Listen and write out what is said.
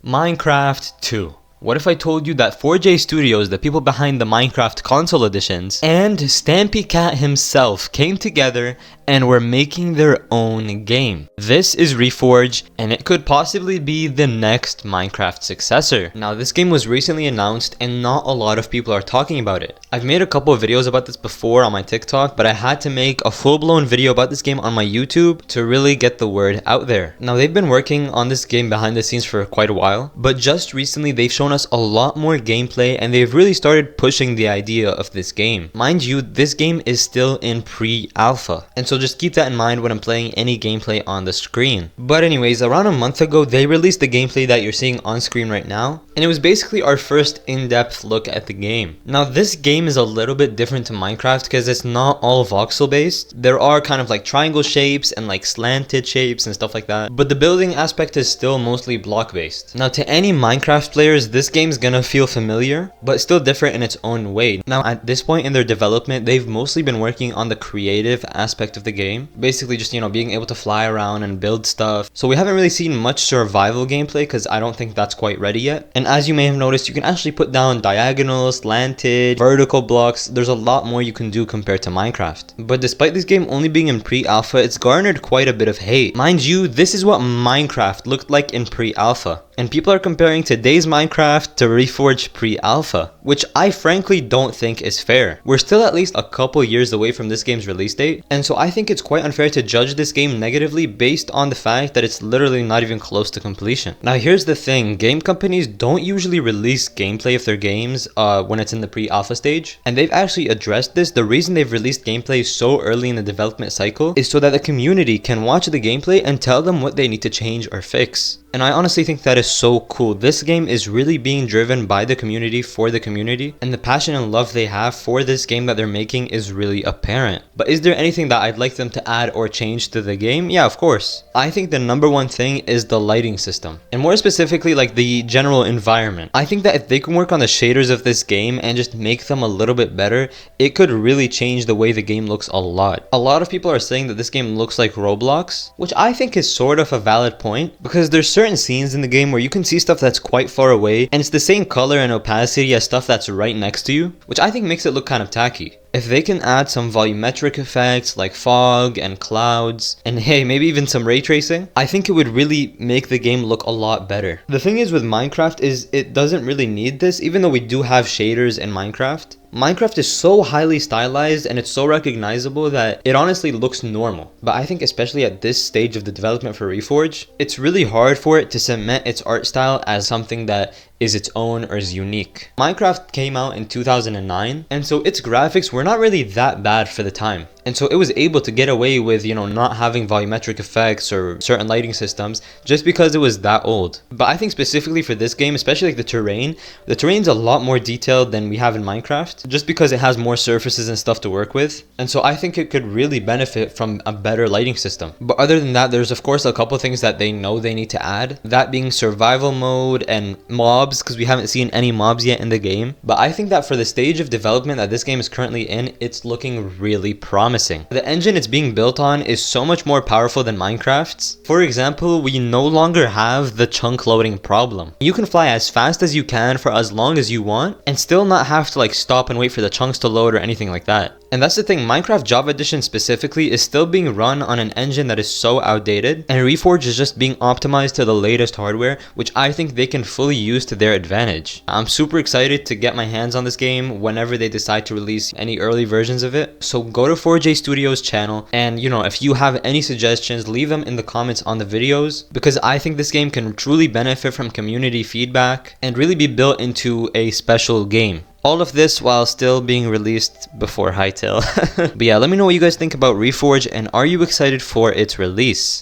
Minecraft 2. What if I told you that 4J Studios, the people behind the Minecraft console editions, and Stampy Cat himself came together and were making their own game? This is Reforge, and it could possibly be the next Minecraft successor. Now, this game was recently announced and not a lot of people are talking about it. I've made a couple of videos about this before on my TikTok, but I had to make a full-blown video about this game on my YouTube to really get the word out there. Now, they've been working on this game behind the scenes for quite a while, but just recently they've shown us a lot more gameplay and they've really started pushing the idea of this game. Mind you, this game is still in pre-alpha, and so just keep that in mind when I'm playing any gameplay on the screen. But anyways, around a month ago they released the gameplay that you're seeing on screen right now, and it was basically our first in-depth look at the game. Now, this game is a little bit different to Minecraft because it's not all voxel based. There are kind of like triangle shapes and like slanted shapes and stuff like that, but the building aspect is still mostly block based. Now, to any Minecraft players, this game's gonna feel familiar, but still different in its own way. Now, at this point in their development, they've mostly been working on the creative aspect of the game, basically just, you know, being able to fly around and build stuff. So we haven't really seen much survival gameplay because I don't think that's quite ready yet. And as you may have noticed, you can actually put down diagonal, slanted, vertical blocks. There's a lot more you can do compared to Minecraft. But despite this game only being in pre-alpha, it's garnered quite a bit of hate. Mind you, this is what Minecraft looked like in pre-alpha, and people are comparing today's Minecraft to Reforge pre-alpha, which I frankly don't think is fair. We're still at least a couple years away from this game's release date, and so I think it's quite unfair to judge this game negatively based on the fact that it's literally not even close to completion. Now, here's the thing, game companies don't usually release gameplay of their games when it's in the pre-alpha stage, and they've actually addressed this. The reason they've released gameplay so early in the development cycle is so that the community can watch the gameplay and tell them what they need to change or fix. And I honestly think that is so cool. This game is really being driven by the community for the community, and the passion and love they have for this game that they're making is really apparent. But is there anything that I'd like them to add or change to the game? Yeah, of course. I think the number one thing is the lighting system, and more specifically like the general environment. I think that if they can work on the shaders of this game and just make them a little bit better, it could really change the way the game looks a lot. A lot of people are saying that this game looks like Roblox, which I think is sort of a valid point, because there's certain scenes in the game where you can see stuff that's quite far away and it's the same color and opacity as stuff that's right next to you, which I think makes it look kind of tacky. If they can add some volumetric effects like fog and clouds, and hey, maybe even some ray tracing, I think it would really make the game look a lot better. The thing is with Minecraft is it doesn't really need this, even though we do have shaders in Minecraft. Minecraft is so highly stylized and it's so recognizable that it honestly looks normal. But I think especially at this stage of the development for Reforge, it's really hard for it to cement its art style as something that is its own or is unique. Minecraft came out in 2009, and so its graphics were not really that bad for the time. And so it was able to get away with, you know, not having volumetric effects or certain lighting systems just because it was that old. But I think specifically for this game, especially like the terrain's a lot more detailed than we have in Minecraft, just because it has more surfaces and stuff to work with. And so I think it could really benefit from a better lighting system. But other than that, there's of course a couple things that they know they need to add, that being survival mode and mobs, because we haven't seen any mobs yet in the game. But I think that for the stage of development that this game is currently in, it's looking really promising. The engine it's being built on is so much more powerful than Minecraft's. For example, we no longer have the chunk loading problem. You can fly as fast as you can for as long as you want and still not have to like stop and wait for the chunks to load or anything like that. And that's the thing, Minecraft Java Edition specifically is still being run on an engine that is so outdated, and Reforge is just being optimized to the latest hardware, which I think they can fully use to their advantage. I'm super excited to get my hands on this game whenever they decide to release any early versions of it. So go to 4J Studios channel, and you know, if you have any suggestions, leave them in the comments on the videos, because I think this game can truly benefit from community feedback and really be built into a special game. All of this while still being released before Hytale. But yeah, let me know what you guys think about Reforge, and are you excited for its release?